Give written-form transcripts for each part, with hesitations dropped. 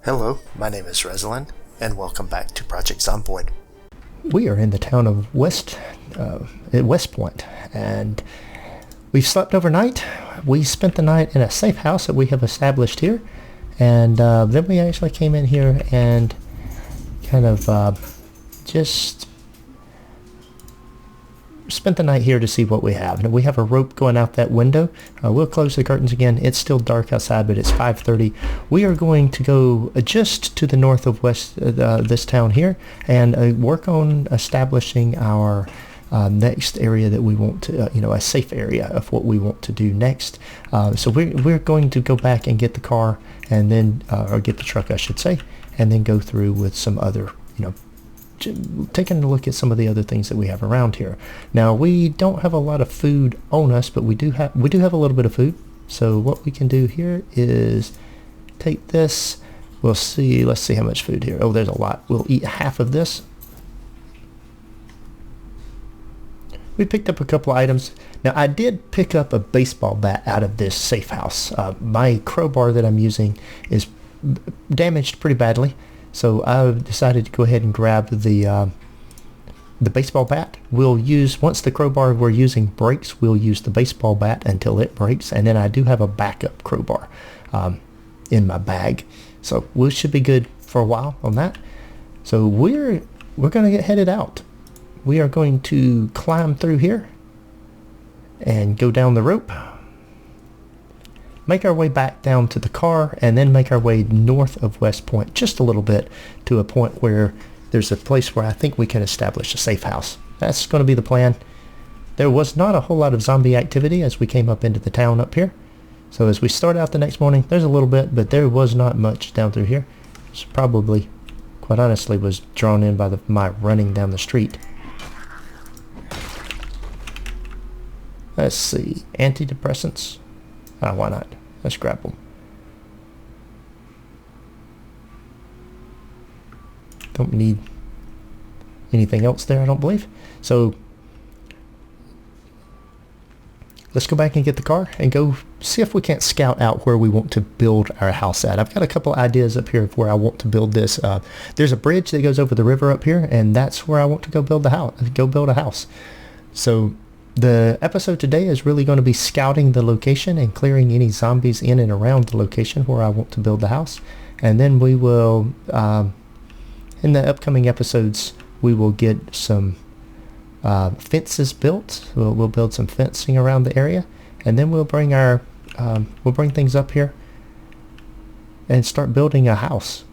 Hello, my name is Resiland, and welcome back to Project Zomboid. We are in the town of West Point, and we've slept overnight. We spent the night in a safe house that we have established here, and then we actually came in here and kind of just spent the night here to see what we have. And we have a rope going out that window. We'll close the curtains again. It's still dark outside, but it's 5:30. We are going to go just to the north of this town here and work on establishing our next area that we want to, a safe area of what we want to do next. So we're going to go back and get the car and then, or get the truck, I should say, and then go through with some other, taking a look at some of the other things that we have around here. Now, we don't have a lot of food on us, but we do have a little bit of food. So what we can do here is take this. Let's see how much food here. Oh, there's a lot. We'll eat half of this. We picked up a couple of items. Now, I did pick up a baseball bat out of this safe house. My crowbar that I'm using is damaged pretty badly. So I decided to go ahead and grab the baseball bat. We'll use, once the crowbar we're using breaks, we'll use the baseball bat until it breaks. And then I do have a backup crowbar in my bag. So we should be good for a while on that. So we're going to get headed out. We are going to climb through here and go down the rope. Make our way back down to the car, and then make our way north of West Point just a little bit to a point where there's a place where I think we can establish a safe house. That's going to be the plan. There was not a whole lot of zombie activity as we came up into the town up here. So as we start out the next morning, there's a little bit, but there was not much down through here. It's probably, quite honestly, was drawn in by my running down the street. Let's see, antidepressants. Why not? Let's grab them. Don't need anything else there, I don't believe. So let's go back and get the car and go see if we can't scout out where we want to build our house at. I've got a couple ideas up here of where I want to build this. There's a bridge that goes over the river up here, and that's where I want to go build a house. So the episode today is really going to be scouting the location and clearing any zombies in and around the location where I want to build the house. And then we will, in the upcoming episodes, we will get some fences built. We'll build some fencing around the area, and then we'll bring things up here and start building a house.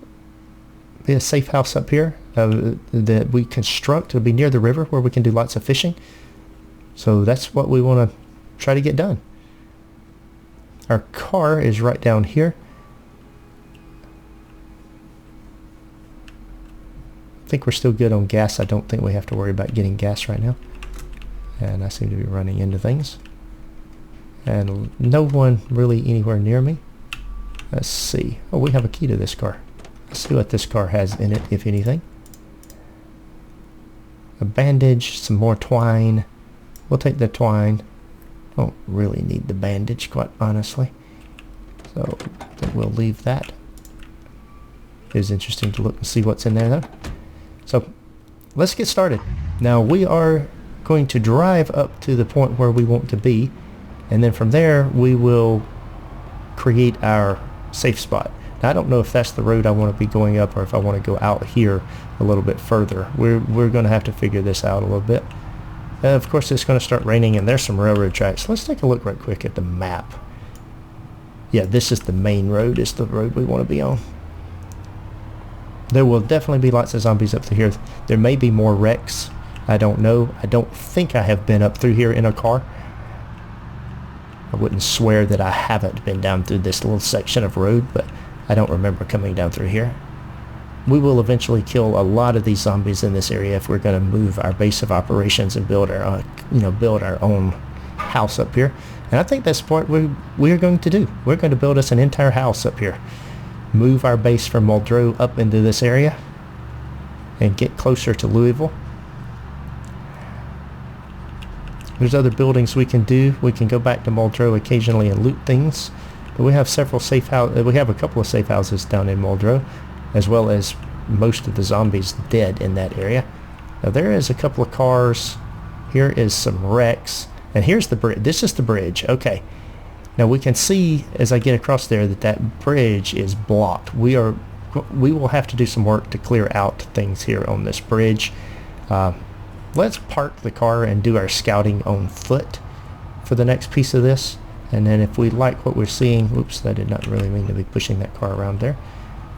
Be a safe house up here that we construct. It'll be near the river where we can do lots of fishing. So that's what we want to try to get done. Our car is right down here. I think we're still good on gas. I don't think we have to worry about getting gas right now. And I seem to be running into things. And no one really anywhere near me. Let's see. Oh, we have a key to this car. Let's see what this car has in it, if anything. A bandage, some more twine. We'll take the twine. Don't really need the bandage, quite honestly. So I think we'll leave that. It is interesting to look and see what's in there, though. So let's get started. Now we are going to drive up to the point where we want to be, and then from there we will create our safe spot. Now, I don't know if that's the road I want to be going up or if I want to go out here a little bit further. We're going to have to figure this out a little bit. Of course, it's going to start raining, and there's some railroad tracks. Let's take a look right quick at the map. Yeah, this is the main road. It's the road we want to be on. There will definitely be lots of zombies up through here. There may be more wrecks. I don't know. I don't think I have been up through here in a car. I wouldn't swear that I haven't been down through this little section of road, but I don't remember coming down through here. We will eventually kill a lot of these zombies in this area if we're going to move our base of operations and build our, build our own house up here. And I think that's what we're going to do. We're going to build us an entire house up here. Move our base from Woodrow up into this area and get closer to Louisville. There's other buildings we can do. We can go back to Woodrow occasionally and loot things. we have several safe houses. We have a couple of safe houses down in Woodrow, as well as most of the zombies dead in that area. Now there is a couple of cars. Here is some wrecks, and here's the bridge. This is the bridge. Okay. Now we can see as I get across there that that bridge is blocked. We will have to do some work to clear out things here on this bridge. Let's park the car and do our scouting on foot for the next piece of this. And then if we like what we're seeing, oops, I did not really mean to be pushing that car around there.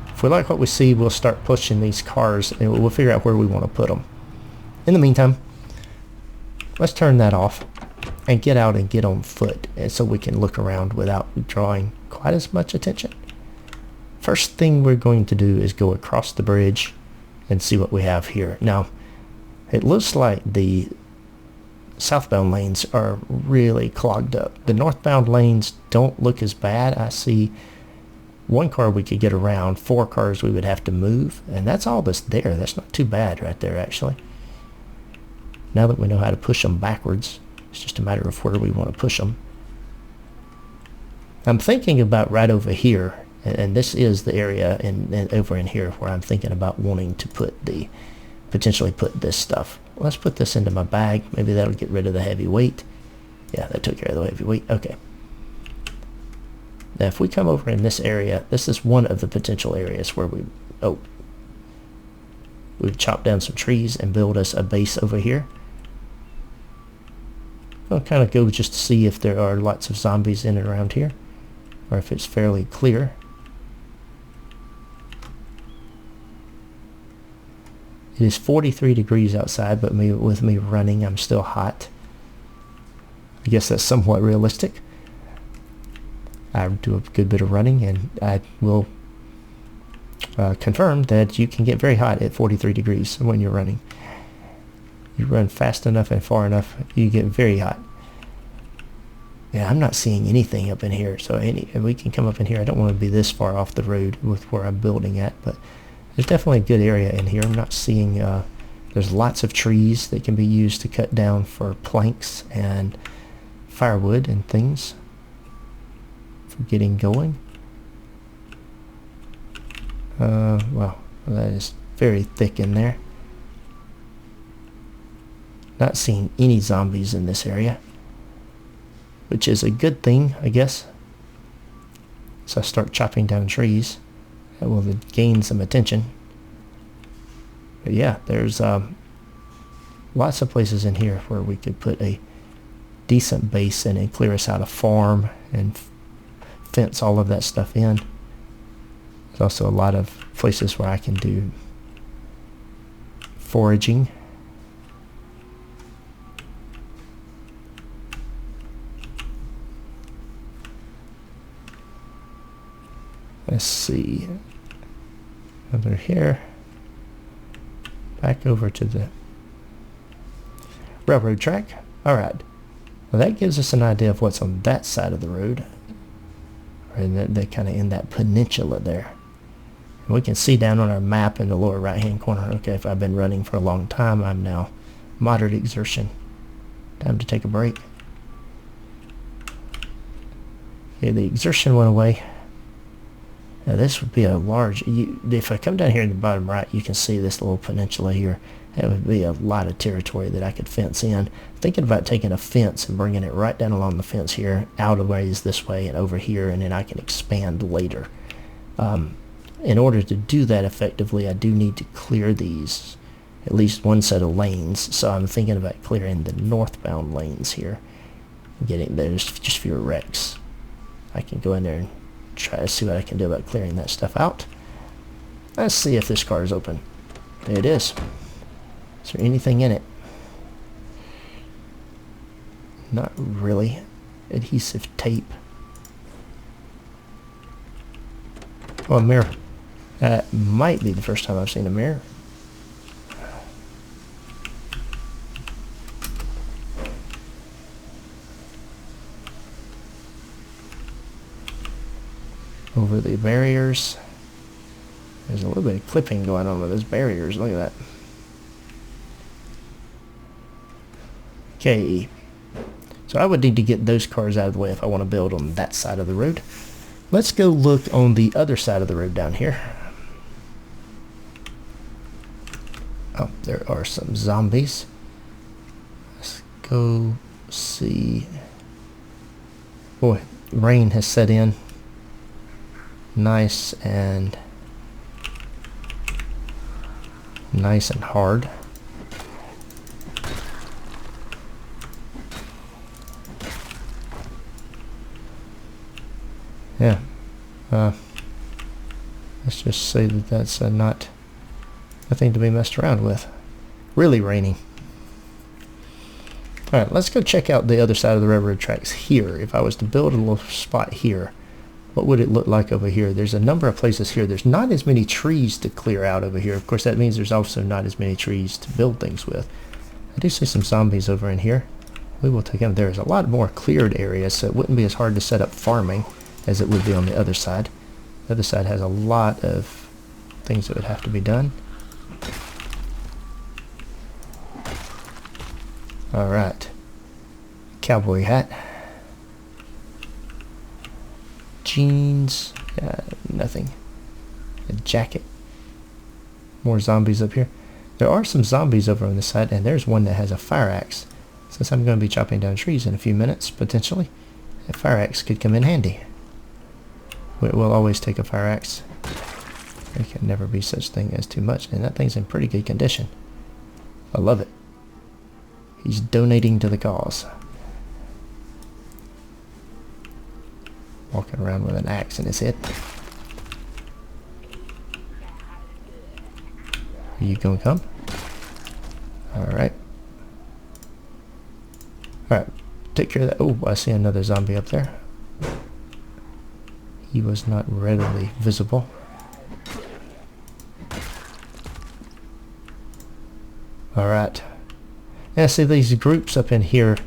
If we like what we see, we'll start pushing these cars and we'll figure out where we want to put them. In the meantime, let's turn that off and get out and get on foot so we can look around without drawing quite as much attention. First thing we're going to do is go across the bridge and see what we have here. Now, it looks like the southbound lanes are really clogged up. The northbound lanes don't look as bad. I see one car we could get around, 4 cars we would have to move, and that's all that's there. That's not too bad right there, actually. Now that we know how to push them backwards, it's just a matter of where we want to push them. I'm thinking about right over here, and this is the area over in here where I'm thinking about wanting to potentially put this stuff. Let's put this into my bag. Maybe that'll get rid of the heavy weight. Yeah, that took care of the heavy weight. Okay. Now if we come over in this area, this is one of the potential areas where we've chopped down some trees and build us a base over here. I'll kind of go just to see if there are lots of zombies in and around here, or if it's fairly clear. It is 43 degrees outside, but with me running, I'm still hot. I guess that's somewhat realistic. I do a good bit of running, and I will confirm that you can get very hot at 43 degrees when you're running. You run fast enough and far enough, you get very hot. Yeah, I'm not seeing anything up in here, so we can come up in here. I don't want to be this far off the road with where I'm building at, but there's definitely a good area in here. I'm not seeing, there's lots of trees that can be used to cut down for planks and firewood and things for getting going. Well, that is very thick in there. Not seeing any zombies in this area, which is a good thing, I guess. So I start chopping down trees. That will gain some attention. But yeah, there's lots of places in here where we could put a decent base in and clear us out a farm and fence all of that stuff in. There's also a lot of places where I can do foraging. Let's see. Over here. Back over to the railroad track. Alright. Well, that gives us an idea of what's on that side of the road. And they're kind of in that peninsula there. And we can see down on our map in the lower right hand corner. Okay, if I've been running for a long time, I'm now moderate exertion. Time to take a break. Okay, the exertion went away. Now this would be a large, if I come down here in the bottom right, you can see this little peninsula here. That would be a lot of territory that I could fence in. Thinking about taking a fence and bringing it right down along the fence here, out of ways this way and over here, and then I can expand later. In order to do that effectively, I do need to clear these, at least one set of lanes. So I'm thinking about clearing the northbound lanes here. There's just fewer wrecks. I can go in there and try to see what I can do about clearing that stuff out. Let's see if this car is open. There it is. Is there anything in it? Not really. Adhesive tape. Oh, a mirror. That might be the first time I've seen a mirror. Over the barriers. There's a little bit of clipping going on with those barriers. Look at that. Okay. So I would need to get those cars out of the way if I want to build on that side of the road. let's go look on the other side of the road down here. Oh, there are some zombies. Let's go see. Boy, rain has set in. Nice and hard. Yeah. Let's just say that that's not nothing to be messed around with. Really raining. Alright, let's go check out the other side of the railroad tracks here. If I was to build a little spot here, what would it look like over here? There's a number of places here. There's not as many trees to clear out over here. Of course, that means there's also not as many trees to build things with. I do see some zombies over in here. We will take them. There's a lot more cleared areas, so it wouldn't be as hard to set up farming as it would be on the other side. The other side has a lot of things that would have to be done. Alright. Cowboy hat. Jeans. Nothing. A jacket. More zombies up here. There are some zombies over on this side, and there's one that has a fire axe. Since I'm going to be chopping down trees in a few minutes, potentially, a fire axe could come in handy. We'll always take a fire axe. There can never be such thing as too much, and that thing's in pretty good condition. I love it. He's donating to the cause. Walking around with an axe in his head. Are you gonna come? Alright. Alright. Take care of that. Oh, I see another zombie up there. He was not readily visible. Alright. Yeah, see these groups up in here.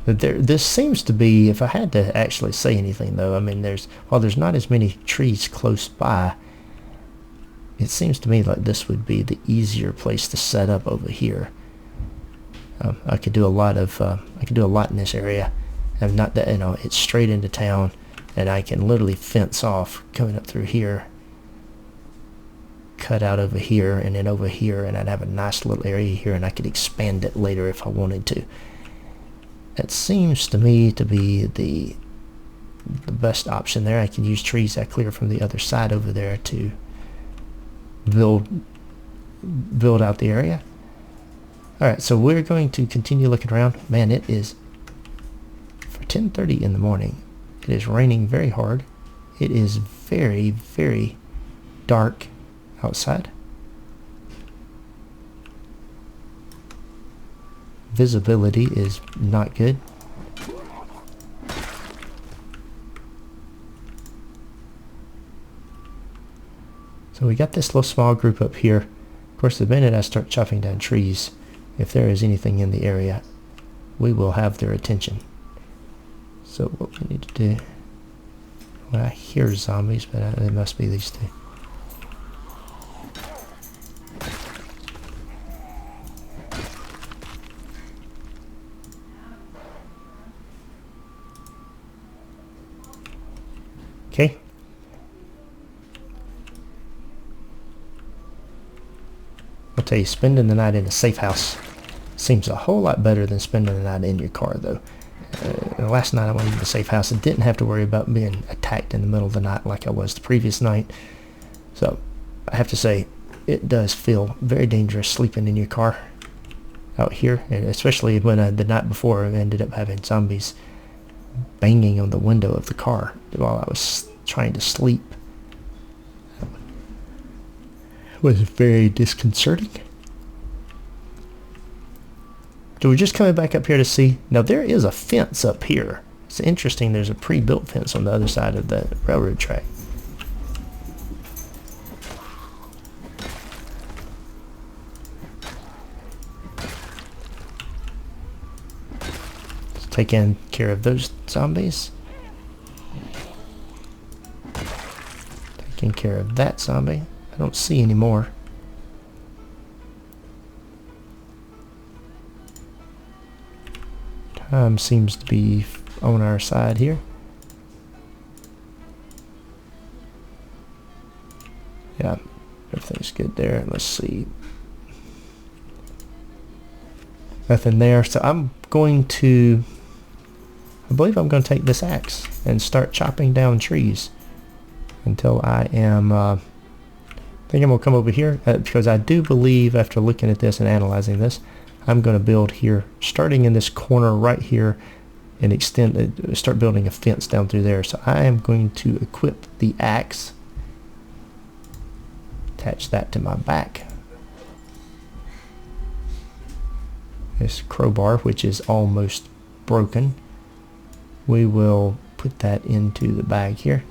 This seems to be, if I had to actually say anything though, I mean while there's not as many trees close by, it seems to me like this would be the easier place to set up over here. I could do a lot in this area. And not that, it's straight into town, and I can literally fence off coming up through here, cut out over here, and then over here, and I'd have a nice little area here, and I could expand it later if I wanted to. That seems to me to be the best option there. I can use trees I clear from the other side over there to build out the area. Alright, so we're going to continue looking around. Man, it is for 10:30 in the morning. It is raining very hard. It is very, very dark outside. Visibility is not good. So we got this little small group up here. Of course, the minute I start chopping down trees, if there is anything in the area, we will have their attention. So what we need to do, well, I hear zombies, but it must be these two. Okay. I'll tell you, spending the night in a safe house seems a whole lot better than spending the night in your car, though. Last night I went into the safe house and didn't have to worry about being attacked in the middle of the night like I was the previous night. So I have to say, it does feel very dangerous sleeping in your car out here, and especially when the night before I ended up having zombies banging on the window of the car while I was trying to sleep. It was very disconcerting. So we're just coming back up here to see. Now there is a fence up here. It's interesting, there's a pre-built fence on the other side of the railroad track. Just taking care of those zombies. Taking care of that zombie. I don't see any more. Time seems to be on our side here. Yeah, everything's good there. Let's see. Nothing there. So I believe I'm going to take this axe and start chopping down trees until I am, I think I'm going to come over here because I do believe, after looking at this and analyzing this, I'm going to build here, starting in this corner right here, and start building a fence down through there. So I am going to equip the axe, attach that to my back. This crowbar, which is almost broken, we will put that into the bag here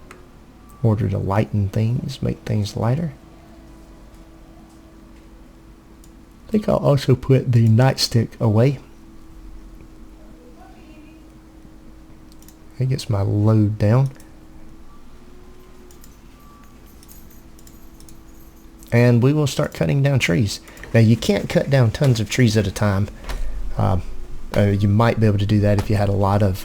in order to lighten things, make things lighter. I think I'll also put the nightstick away. That gets my load down. And we will start cutting down trees. Now you can't cut down tons of trees at a time. You might be able to do that if you had a lot of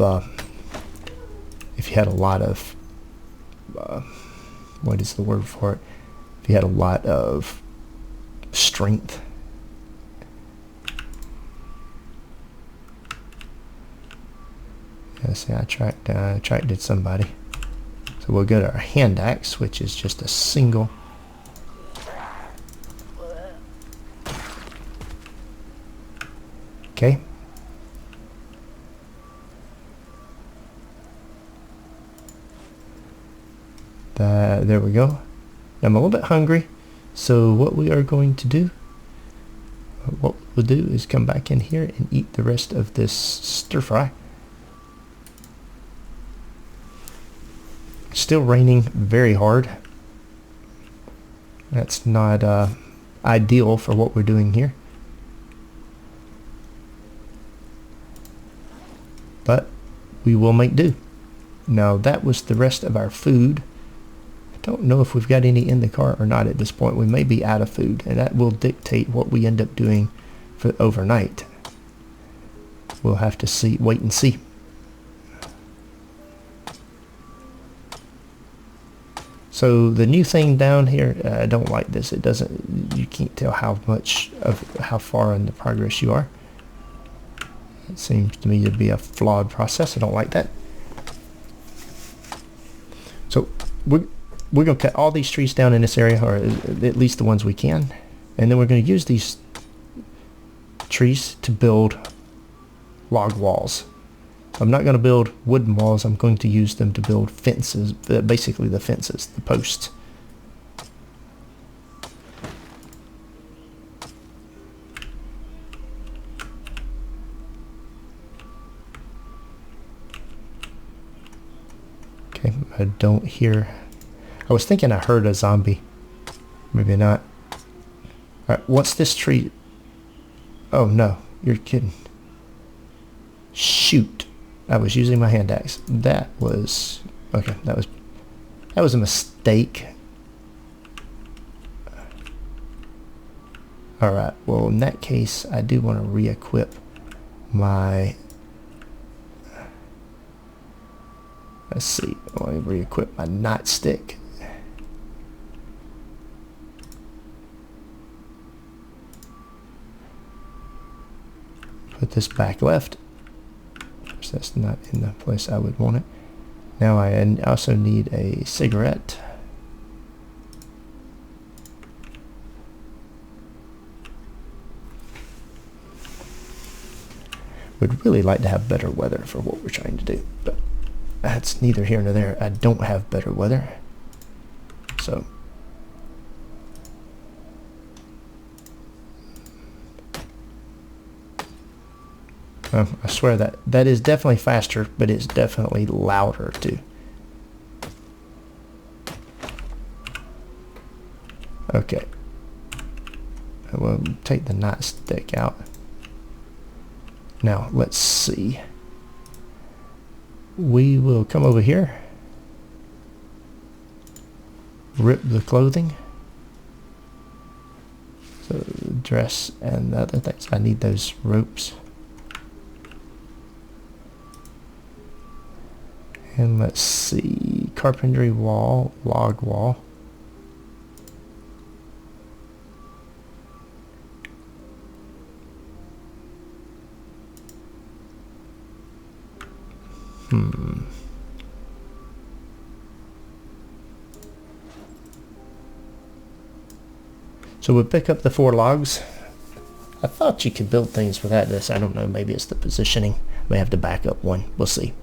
what is the word for it? If you had a lot of strength. Yeah, see, I attracted somebody. So we'll go to our hand axe, which is just a single. Okay. There we go. I'm a little bit hungry, so what we are going to do, what we'll do is come back in here and eat the rest of this stir fry. Still raining very hard. That's not ideal for what we're doing here. But we will make do. Now that was the rest of our food. I don't know if we've got any in the car or not at this point. We may be out of food, and that will dictate what we end up doing for overnight. We'll have to see, wait and see. So the new thing down here, I don't like this. It doesn't, you can't tell how far in the progress you are. It seems to me to be a flawed process. I don't like that. So we're going to cut all these trees down in this area, or at least the ones we can. And then we're going to use these trees to build log walls. I'm not going to build wooden walls. I'm going to use them to build fences, basically the fences, the posts. Okay, I don't hear. I was thinking I heard a zombie. Maybe not. Alright, what's this tree? Oh no, you're kidding. Shoot. I was using my hand axe. That was okay. That was a mistake. All right. Well, in that case, I do want to re-equip my. Let's see. I want to re-equip my nightstick. Put this back left. That's not in the place I would want it. Now I also need a cigarette. Would really like to have better weather for what we're trying to do, but that's neither here nor there. I don't have better weather, so I swear that is definitely faster, but it's definitely louder too. Okay. I will take the nightstick out. Now, let's see. We will come over here. Rip the clothing. So, the dress and the other things. I need those ropes. And let's see, carpentry wall, log wall. So we'll pick up the 4 logs. I thought you could build things without this. I don't know, maybe it's the positioning. May have to back up one. We'll see.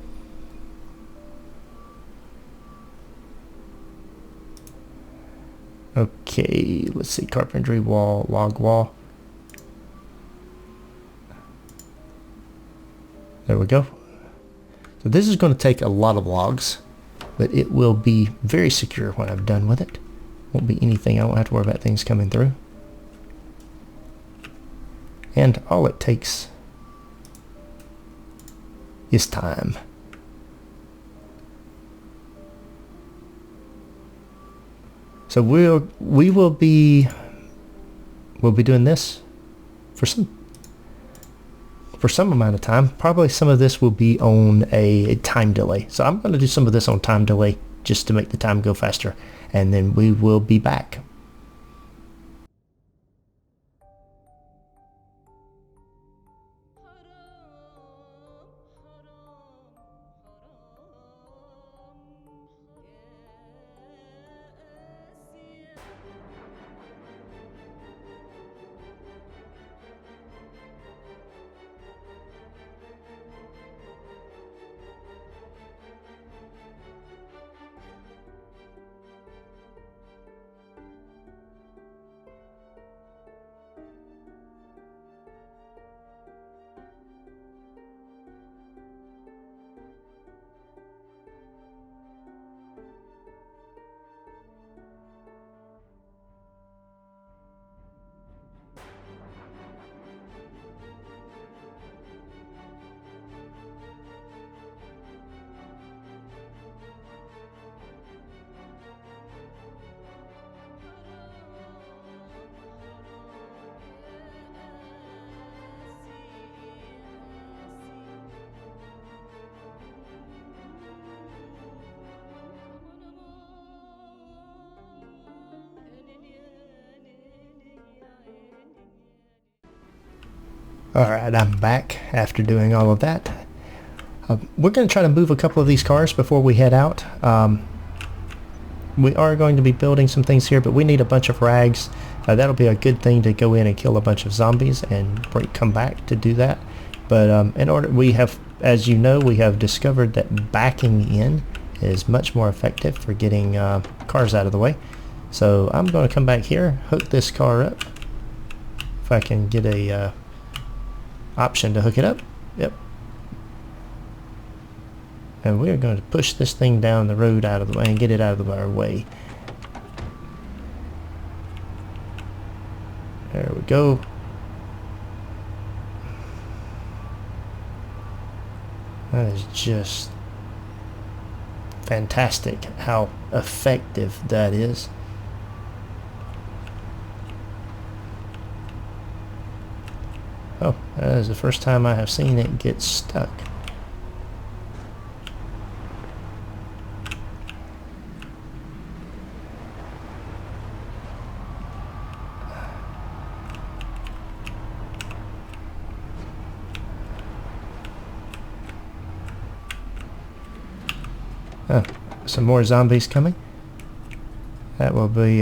Okay, let's see. Carpentry wall, log wall. There we go. So this is going to take a lot of logs, but it will be very secure when I'm done with it. Won't be anything. I won't have to worry about things coming through. And all it takes is time. So we'll be doing this for some amount of time. Probably some of this will be on a time delay. So I'm going to do some of this on time delay just to make the time go faster, and then we will be back. Alright, I'm back after doing all of that. We're going to try to move a couple of these cars before we head out. We are going to be building some things here, but we need a bunch of rags. That'll be a good thing to go in and kill a bunch of zombies and come back to do that. But we have, as you know, we have discovered that backing in is much more effective for getting cars out of the way. So I'm going to come back here, hook this car up. If I can get a option to hook it up. Yep. And we're going to push this thing down the road out of the way and get it out of our way. There we go. That is just fantastic how effective that is. Oh, that is the first time I have seen it get stuck. Oh, some more zombies coming. That will be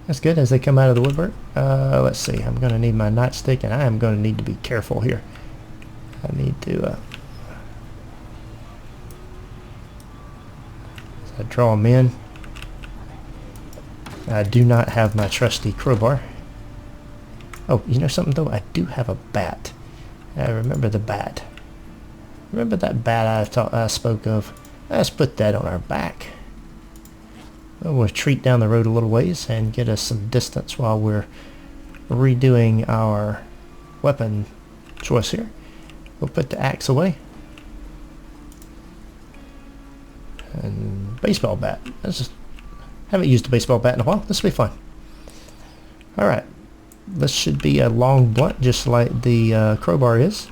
that's good as they come out of the woodwork. Let's see, I'm going to need my nightstick, and I am going to need to be careful here. I need to I draw them in. I do not have my trusty crowbar. Oh, you know something though? I do have a bat. I remember the bat. Remember that bat I spoke of? Let's put that on our back. We'll retreat down the road a little ways and get us some distance while we're redoing our weapon choice here. We'll put the axe away. And baseball bat. Haven't used a baseball bat in a while. This will be fun. Alright. This should be a long blunt just like the crowbar is.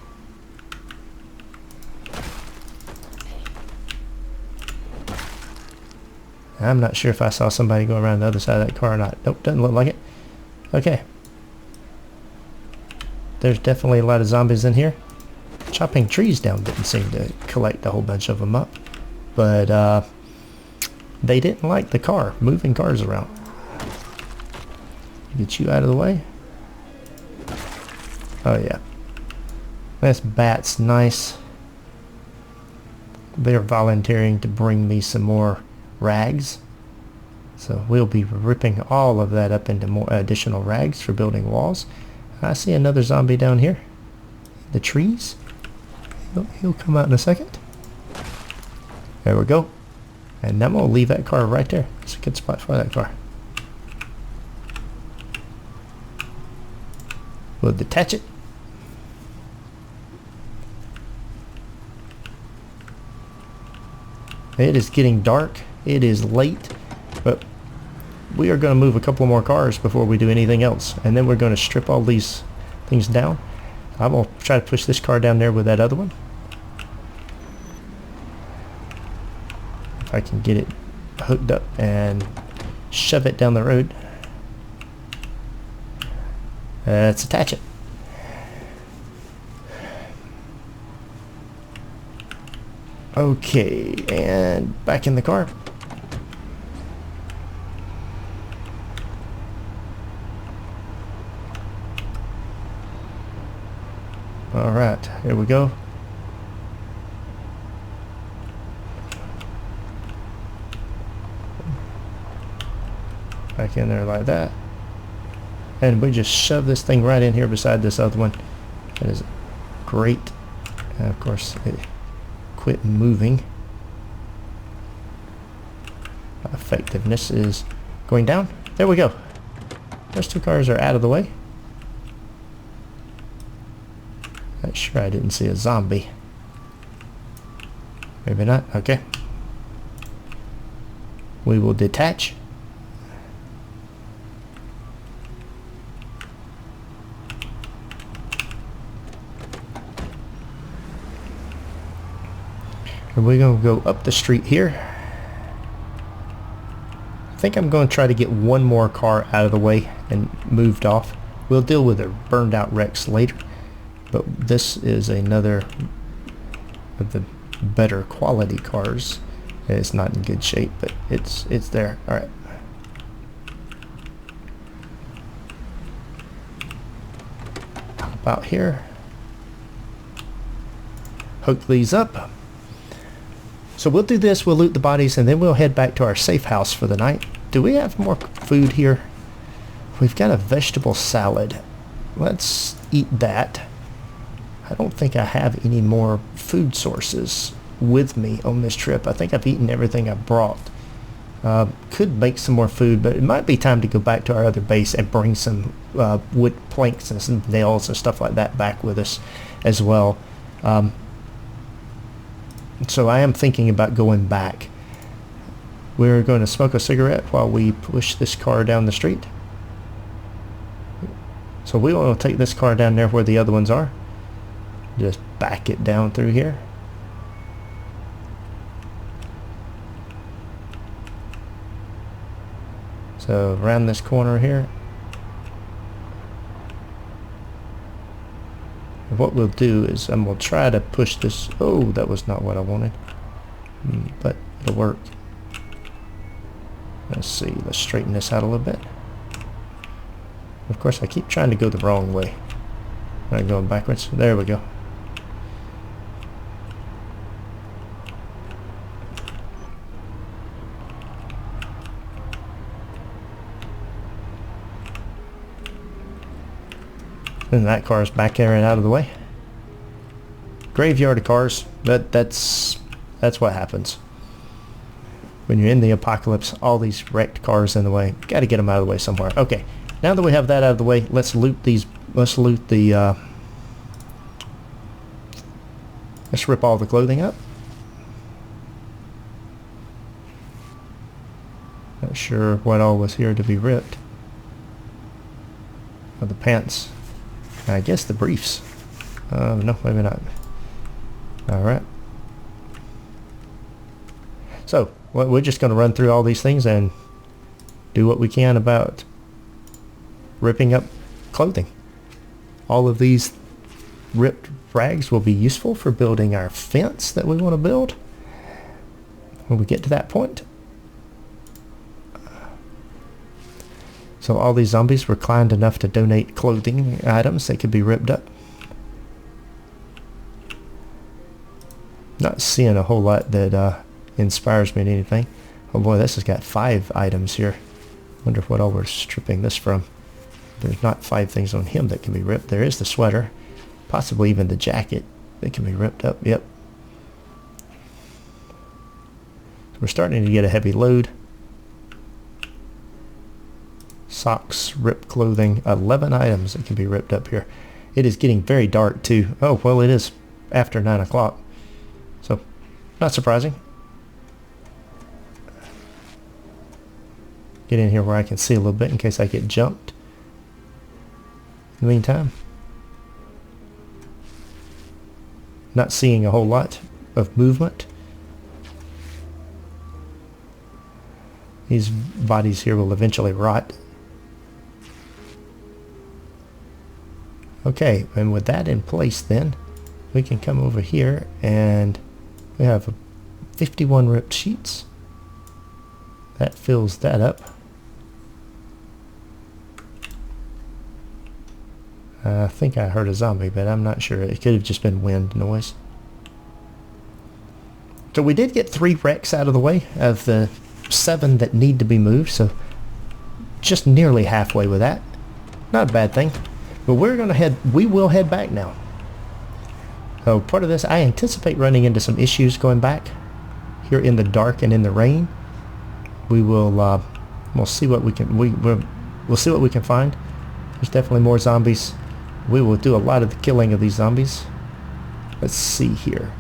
I'm not sure if I saw somebody go around the other side of that car or not. Nope, doesn't look like it. Okay. There's definitely a lot of zombies in here. Chopping trees down didn't seem to collect a whole bunch of them up. But they didn't like the car, moving cars around. Get you out of the way. Oh yeah. This bat's nice. They're volunteering to bring me some more rags. So we'll be ripping all of that up into more additional rags for building walls. I see another zombie down here. The trees. He'll come out in a second. There we go. And I'm going to leave that car right there. It's a good spot for that car. We'll detach it. It is getting dark. It is late. But we are going to move a couple more cars before we do anything else. And then we're going to strip all these things down. I'm going to try to push this car down there with that other one. If I can get it hooked up and shove it down the road. Let's attach it. Okay, and back in the car. Alright, here we go. Back in there like that. And we just shove this thing right in here beside this other one. That is great. And of course, it quit moving. Effectiveness is going down. There we go. Those two cars are out of the way. Not sure I didn't see a zombie. Maybe not. Okay. We will detach. And we're going to go up the street here. I think I'm going to try to get one more car out of the way and moved off. We'll deal with the burned out wrecks later. But this is another of the better quality cars. It's not in good shape, but it's there. All right. About here. Hook these up. So we'll do this, we'll loot the bodies, and then we'll head back to our safe house for the night. Do we have more food here? We've got a vegetable salad. Let's eat that. I don't think I have any more food sources with me on this trip. I think I've eaten everything I brought. Could make some more food, but it might be time to go back to our other base and bring some wood planks and some nails and stuff like that back with us as well. So I am thinking about going back. We're going to smoke a cigarette while we push this car down the street. So we want to take this car down there where the other ones are. Just back it down through here. So around this corner here. And what we'll do is we'll try to push this. Oh, that was not what I wanted. But it'll work. Let's see. Let's straighten this out a little bit. Of course, I keep trying to go the wrong way. I'm going backwards. There we go. And that car's back there and out of the way. Graveyard of cars, but that's what happens. When you're in the apocalypse, all these wrecked cars in the way. Got to get them out of the way somewhere. Okay, now that we have that out of the way, let's loot these. Let's loot the. Let's rip all the clothing up. Not sure what all was here to be ripped. Oh, the pants. I guess the briefs. No, maybe not. Alright. So, we're just going to run through all these things and do what we can about ripping up clothing. All of these ripped rags will be useful for building our fence that we want to build when we get to that point. So all these zombies were kind enough to donate clothing items that could be ripped up. Not seeing a whole lot that inspires me to anything. Oh boy, this has got 5 items here. Wonder what all we're stripping this from. There's not 5 things on him that can be ripped. There is the sweater. Possibly even the jacket that can be ripped up. Yep. We're starting to get a heavy load. Socks, ripped clothing, 11 items that can be ripped up here. It is getting very dark too. Oh, well, it is after 9 o'clock. So, not surprising. Get in here where I can see a little bit in case I get jumped. In the meantime, not seeing a whole lot of movement. These bodies here will eventually rot. Okay, and with that in place then, we can come over here and we have 51 ripped sheets. That fills that up. I think I heard a zombie, but I'm not sure. It could have just been wind noise. So we did get 3 wrecks out of the way of the 7 that need to be moved, so just nearly halfway with that. Not a bad thing. But we will head back now. So part of this, I anticipate running into some issues going back here in the dark and in the rain. We will we'll see what we can we'll see what we can find. There's definitely more zombies. We will do a lot of the killing of these zombies. Let's see here.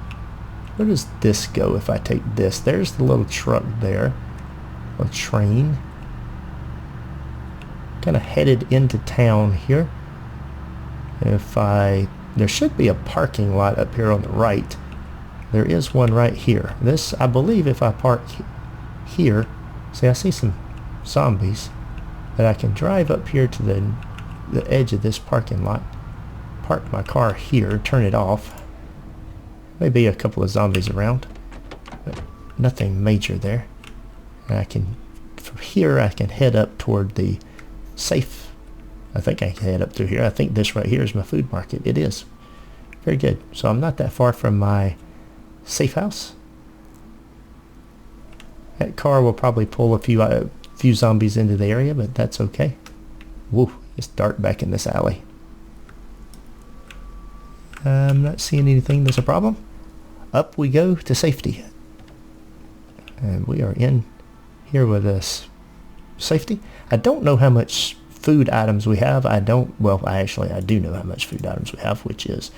Where does this go if I take this? There's the little truck there. A train. Kind of headed into town here. There should be a parking lot up here on the right. There is one right here. This, I believe, if I park here, see, I see some zombies, that I can drive up here to the edge of this parking lot, park my car here, turn it off. Maybe a couple of zombies around, but nothing major there. And from here I can head up toward the safe. I think I can head up through here. I think this right here is my food market. It is. Very good. So I'm not that far from my safe house. That car will probably pull a few zombies into the area, but that's okay. Woo, it's dark back in this alley. I'm not seeing anything that's a problem. Up we go to safety. And we are in here with this safety. I don't know how much food items we have. I do know how much food items we have, which is,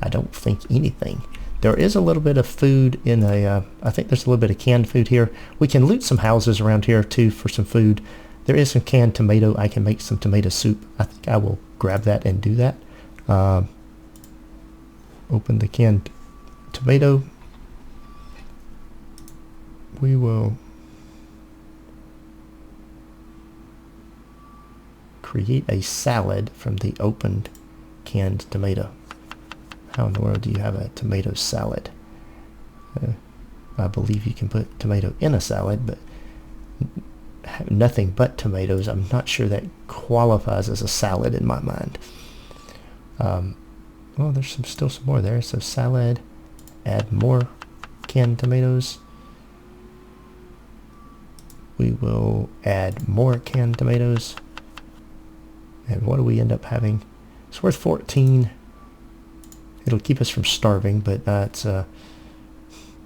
I don't think anything. There is a little bit of food in I think there's a little bit of canned food here. We can loot some houses around here too for some food. There is some canned tomato. I can make some tomato soup. I think I will grab that and do that. Open the canned tomato. We will create a salad from the opened canned tomato. How in the world do you have a tomato salad? I believe you can put tomato in a salad, but nothing but tomatoes. I'm not sure that qualifies as a salad in my mind. Well, there's still some more there. So salad, add more canned tomatoes. We will add more canned tomatoes. And what do we end up having? It's worth 14. It'll keep us from starving, but that's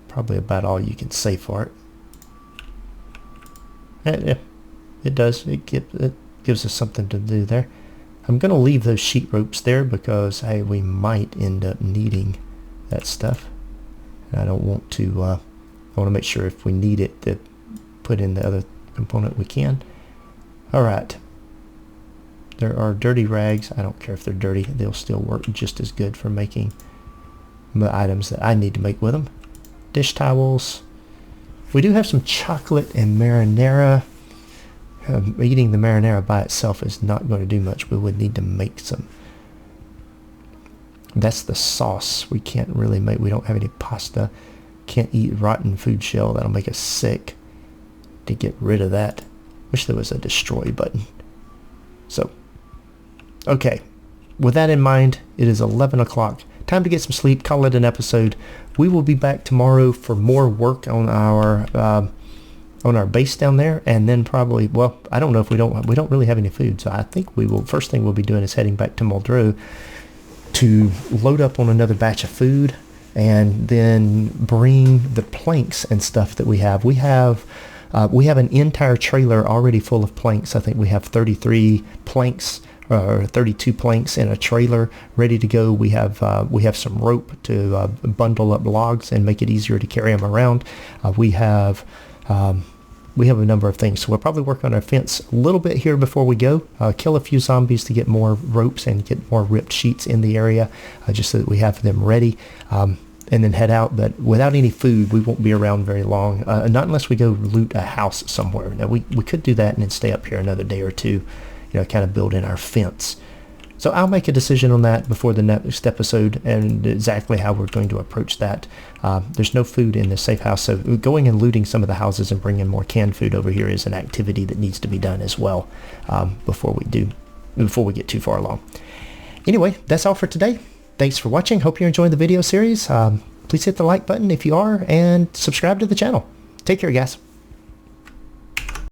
probably about all you can say for it. Yeah, it does. It gives us something to do there. I'm going to leave those sheet ropes there because, hey, we might end up needing that stuff. And I don't want to, I want to make sure if we need it to put in the other component we can. All right. There are dirty rags. I don't care if they're dirty. They'll still work just as good for making the items that I need to make with them. Dish towels. We do have some chocolate and marinara. Eating the marinara by itself is not going to do much. We would need to make some. That's the sauce. We can't really make, we don't have any pasta. Can't eat rotten food shell. That'll make us sick. To get rid of that. Wish there was a destroy button. So, okay. With that in mind, it is 11 o'clock. Time to get some sleep. Call it an episode. We will be back tomorrow for more work on our base down there, and then probably, well, I don't know if we don't really have any food, so I think we will. First thing we'll be doing is heading back to Woodrow to load up on another batch of food, and then bring the planks and stuff that we have. We have an entire trailer already full of planks. I think we have 33 planks or 32 planks in a trailer ready to go. We have some rope to bundle up logs and make it easier to carry them around. We have a number of things. So we'll probably work on our fence a little bit here before we go. Kill a few zombies to get more ropes and get more ripped sheets in the area, just so that we have them ready. And then head out. But without any food, we won't be around very long. Not unless we go loot a house somewhere. Now we could do that and then stay up here another day or two, kind of build in our fence. So I'll make a decision on that before the next episode and exactly how we're going to approach that. There's no food in the safe house, so going and looting some of the houses and bringing more canned food over here is an activity that needs to be done as well before we get too far along. Anyway, that's all for today. Thanks for watching. Hope you're enjoying the video series. Please hit the like button if you are, and subscribe to the channel. Take care, guys.